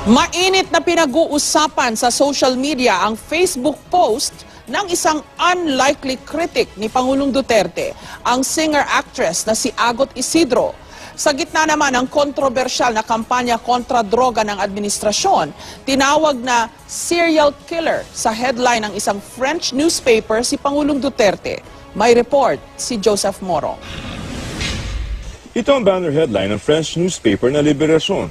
Mainit na pinag-uusapan sa social media ang Facebook post ng isang unlikely critic ni Pangulong Duterte, ang singer-actress na si Agot Isidro. Sa gitna naman ng kontrobersyal na kampanya kontra droga ng administrasyon, tinawag na serial killer sa headline ng isang French newspaper si Pangulong Duterte. May report si Joseph Moro. Ito ang banner headline ng French newspaper na Liberation.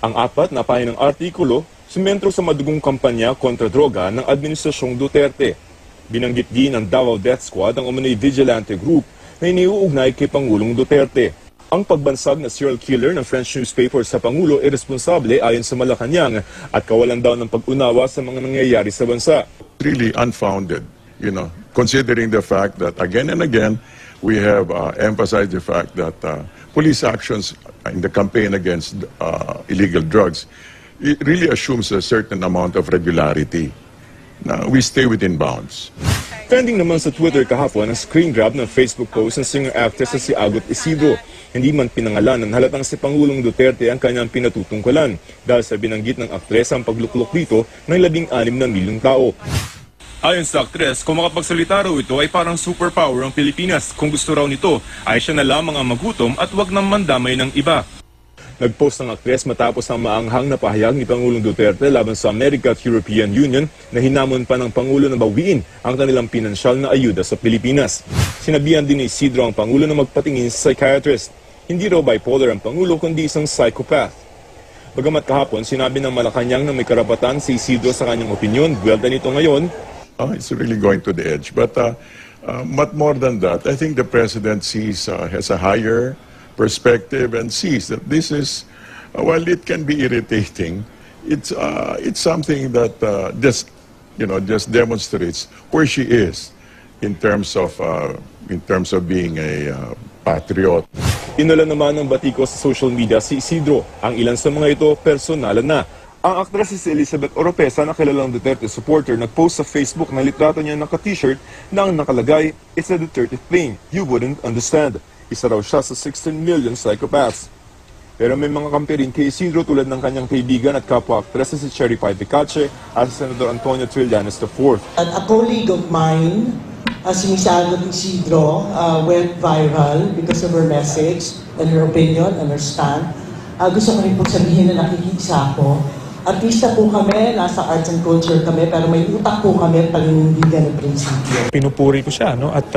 Ang apat na pahinang artikulo, sumentro sa madugong kampanya kontra droga ng Administrasyong Duterte. Binanggit din ng Davao Death Squad ang umano'y vigilante group na iniuugnay kay Pangulong Duterte. Ang pagbansag na serial killer ng French newspaper sa Pangulo ay responsable ayon sa Malacanang at kawalan daw ng pag-unawa sa mga nangyayari sa bansa. Really unfounded, considering the fact that again and again, we have emphasized the fact that police actions in the campaign against illegal drugs, it really assumes a certain amount of regularity. Now, we stay within bounds. Trending naman sa Twitter kahapon ang screen grab ng Facebook post ng singer-actress na si Agot Isidro. Hindi man pinangalan ng halatang si Pangulong Duterte ang kanyang pinatutungkulan dahil sa binanggit ng aktres ang pagluklok dito ng 16 na milyong tao. Ayon sa aktres, kung makapagsalita raw ito ay parang superpower ang Pilipinas. Kung gusto raw nito, ay siya na lamang ang magutom at wag nang mandamay ng iba. Nagpost ang aktres matapos ang maanghang na pahayag ni Pangulong Duterte laban sa America at European Union na hinamon pa ng Pangulo na bawiin ang kanilang pinansyal na ayuda sa Pilipinas. Sinabihan din ni Isidro ang Pangulo na magpatingin sa psychiatrist. Hindi raw bipolar ang Pangulo kundi isang psychopath. Bagamat kahapon, sinabi ng Malacanang na may karapatan si Isidro sa kanyang opinyon, buwelta nito ngayon. It's really going to the edge. But more than that, I think the President has a higher perspective and sees that this is, while it can be irritating, it's something that just demonstrates where she is in terms of being a patriot. Inula naman ng batiko sa social media si Isidro. Ang ilan sa mga ito, personalan na. Ang aktres si Elizabeth Oropesa na kilalang Duterte supporter nagpost sa Facebook na litrato niya naka-t-shirt na ang nakalagay, "It's a Duterte plane, you wouldn't understand." Isa raw siya sa 16 million psychopaths. Pero may mga kampi rin kay Isidro tulad ng kanyang kaibigan at kapwa-aktres na si Cherry Pie Picache at si Senador Antonio Trillanes IV. A colleague of mine, si Ms. Agot Isidro, went viral because of her message and her opinion and her stand. Gusto ko rin po sabihin na nakikisa ako. Artista po kami, nasa arts and culture kami, pero may utak po kami panindigan ng prinsipyo. Pinupuri ko siya, at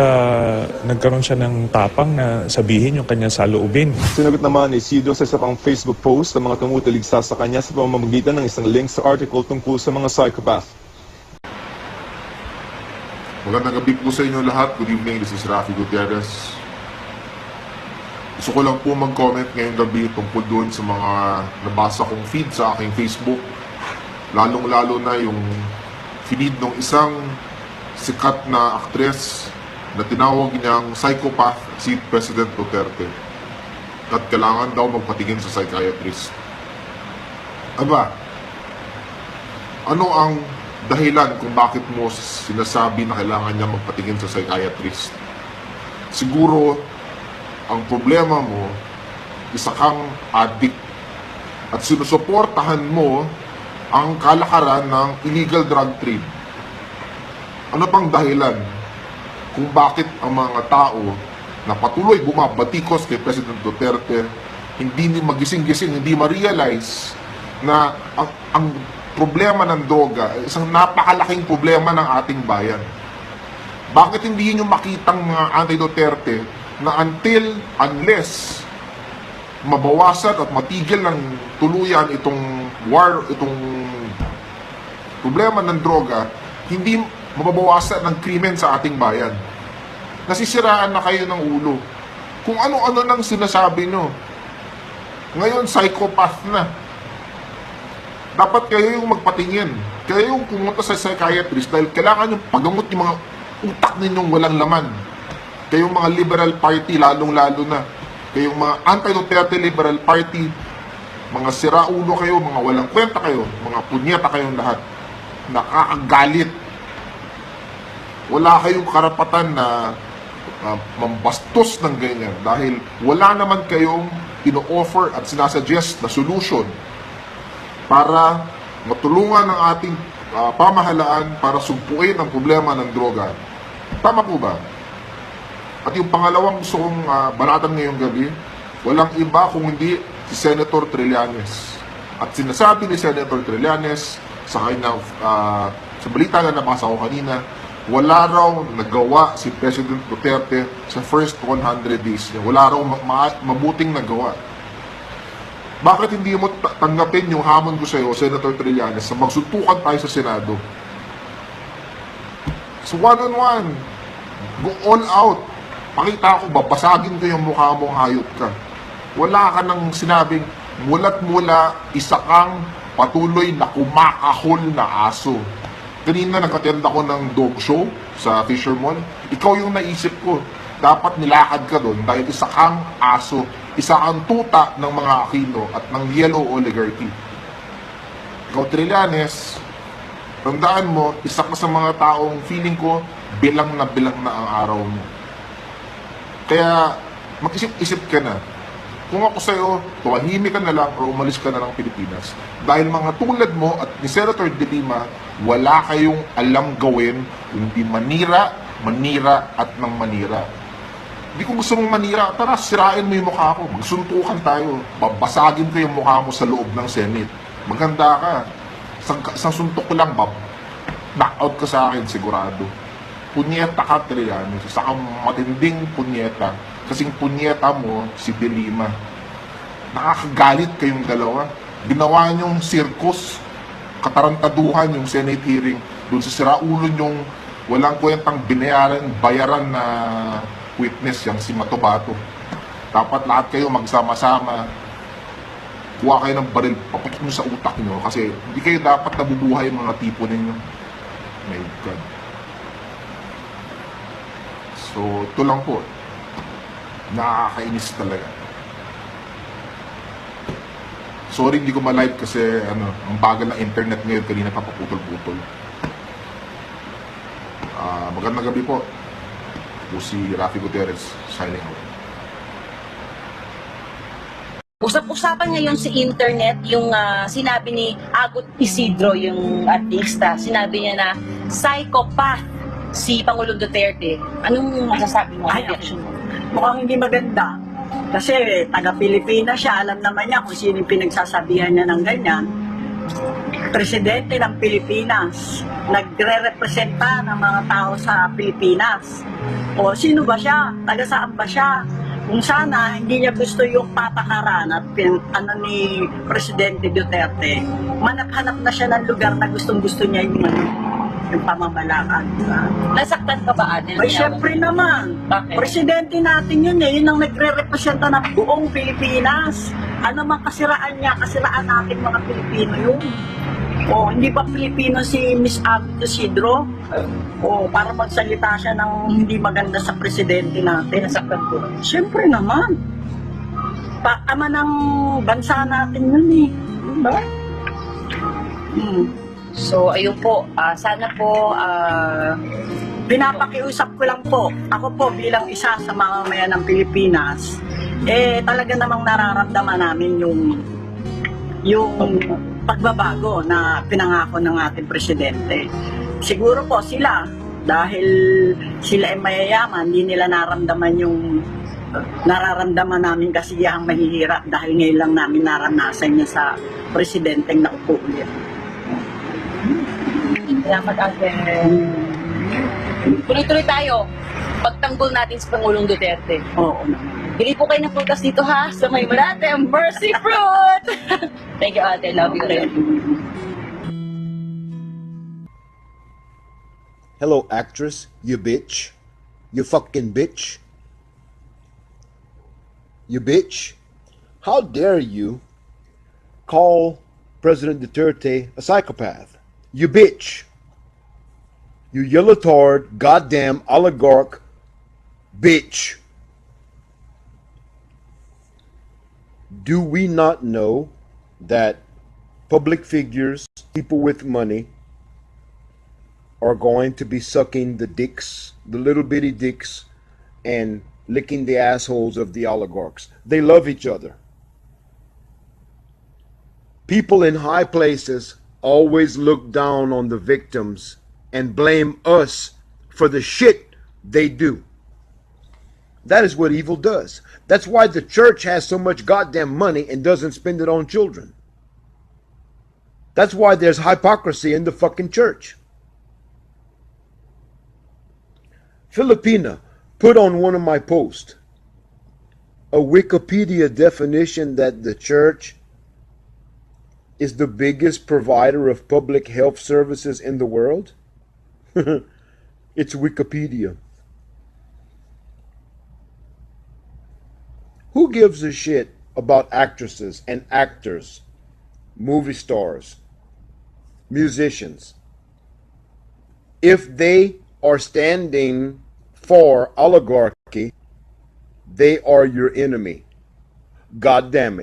nagkaroon siya ng tapang na sabihin yung kanyang saloobin. Sinagot naman ni Isidro sa isa pang Facebook post ng mga tumutiligsa sa kanya sa pamamagitan ng isang link sa article tungkol sa mga psychopath. Magandang gabi po sa inyo lahat. Good evening, this is Rafi Gutierrez. Gusto ko lang po mag-comment ngayong gabi tungkol doon sa mga nabasa kong feed sa aking Facebook. Lalong-lalo na yung feed ng isang sikat na aktres na tinawag niyang psychopath si President Duterte. At kailangan daw magpatingin sa psychiatrist. Aba, ano ang dahilan kung bakit mo sinasabi na kailangan niya magpatingin sa psychiatrist? Siguro, ang problema mo, isa kang addict at sinusuportahan mo ang kalakaran ng illegal drug trade. Ano pang dahilan kung bakit ang mga tao na patuloy bumabatikos kay President Duterte hindi magising-gising, hindi ma-realize na ang problema ng droga ay isang napakalaking problema ng ating bayan? Bakit hindi nyo makitang mga anti-Duterte na unless mabawasan at matigil ng tuluyan itong problema ng droga, hindi mababawasan ng krimen sa ating bayan. Nasisiraan na kayo ng ulo. Kung ano-ano nang sinasabi nyo. Ngayon, psychopath na. Dapat kayo yung magpatingin. Kayo yung pumunta sa psychiatrist dahil kailangan yung pagamot yung mga utak ninyong walang laman. Kayong mga liberal party, lalong-lalo na. Kayong mga anti-Duterte liberal party, mga siraulo kayo, mga walang kwenta kayo, mga punyeta kayong lahat. Nakakagalit. Wala kayong karapatan na mambastos ng ganyan dahil wala naman kayong ino-offer at sinasuggest na solution. para matulungan ang ating pamahalaan para sugpuin ang problema ng droga. Tama po ba? At yung pangalawang gusto kong banatan ngayong gabi, walang iba kung hindi si Senator Trillanes. At sinasabi ni Senator Trillanes sa kanyang sa balita na nabasa ko kanina, wala raw nagawa si President Duterte sa first 100 days niya. Wala raw mabuting nagawa. Bakit hindi mo tanggapin yung hamon ko sa iyo, Senator Trillanes, na magsuntukan tayo sa Senado? So one-on-one, go all out. Pakita ko, babasagin ko yung mukha mong hayop ka. Wala ka nang sinabing, mulat mula, isa kang patuloy na kumakahol na aso. Kanina nag-attend ako ng dog show sa Fisher Mall. Ikaw yung naisip ko. Dapat nilakad ka doon dahil isa kang aso. Isa kang tuta ng mga Aquino at ng yellow oligarchy. Ikaw, Trillanes, tandaan mo, isa ka sa mga taong feeling ko, bilang na ang araw mo. Kaya, mag-isip-isip ka na. Kung ako sa'yo, tuwahimik ka na lang o umalis ka na ng Pilipinas. Dahil mga tulad mo at ni Senator De Lima, wala kayong alam gawin kundi manira at nang manira. Hindi ko gusto mong manira, tara, sirain mo yung mukha ko. Magsuntukan tayo. Babasagin ko yung mukha mo sa loob ng Senate. Maganda ka. Sa suntok ko lang, knock-out ka sa akin, sigurado. Punyeta ka, Trillanes. Isa kang matinding punyeta. Kasing punyeta mo, si De Lima. Nakakagalit kayong dalawa. Ginawa niyong circus, katarantaduhan yung Senate hearing. Doon sa siraulo niyong walang kwentang bayaran na witness yang si Matobato. Dapat lahat kayo magsama-sama. Kuha kayo ng baril, paputok nyo sa utak nyo kasi hindi kayo dapat nabubuhay mga tipo ninyo. My God. So, ito lang po. Nakakainis talaga. Sorry, hindi ko ma-live kasi ang bagal ng internet ngayon, kanina papaputol-putol. Magandang gabi po. Po si Rafi Gutierrez, signing out. Usap-usapan ngayon sa internet yung sinabi ni Agot Isidro, yung artista. Sinabi niya na psychopath si Pangulong Duterte. Anong masasabi mo? Reaction mo? Mukhang hindi maganda. Kasi taga-Pilipinas siya, alam naman niya kung sino yung pinagsasabihan niya ng ganyan. Presidente ng Pilipinas, nagre-representa ng mga tao sa Pilipinas. O sino ba siya? Taga saan ba siya? Kung sana hindi niya gusto yung patakaran at ni Presidente Duterte, manap-hanap na siya ng lugar na gustong-gusto niya yung pamamalakad. Nasaktan ka ba, Adel? Ay, syempre naman. Bakit? Presidente natin yun eh. Yun ang nagre-representa ng buong Pilipinas. Ano mang kasiraan niya, kasiraan natin mga Pilipino yun. O, hindi ba Pilipino si Miss Agot Isidro? O, para magsalita siya ng hindi maganda sa presidente natin. Nasaktan ko. Syempre naman. Ama ng bansa natin yun eh. Diba? So, ayun po. Sana po, Pinapakiusap ko lang po, ako po bilang isa sa mga mamamayan ng Pilipinas, talaga namang nararamdaman namin yung pagbabago na pinangako ng ating presidente. Siguro po sila, dahil sila ay mayayaman, hindi nila naramdaman yung nararamdaman namin kasiyahang mahihirap dahil ngayon lang namin naranasan niya sa presidenteng naupo ulit. salamat, Adel. Tuloy-tuloy tayo. Pagtanggol natin si Pangulong Duterte. Oo naman. Bili po kayo ng prutas dito ha, sa may Malate, Mercy Fruit! Thank you, Ate. Love you rin. Hello, actress, you bitch. You fucking bitch. You bitch. How dare you call President Duterte a psychopath? You bitch. You yellow-tard, goddamn oligarch bitch. Do we not know that public figures, people with money, are going to be sucking the dicks, the little bitty dicks, and licking the assholes of the oligarchs? They love each other. People in high places always look down on the victims and blame us for the shit they do. That is what evil does. That's why the church has so much goddamn money and doesn't spend it on children. That's why there's hypocrisy in the fucking church. Filipina put on one of my posts a Wikipedia definition that the church is the biggest provider of public health services in the world. It's Wikipedia. Who gives a shit about actresses and actors, movie stars, musicians, if they are standing for oligarchy? They are your enemy. God damn it.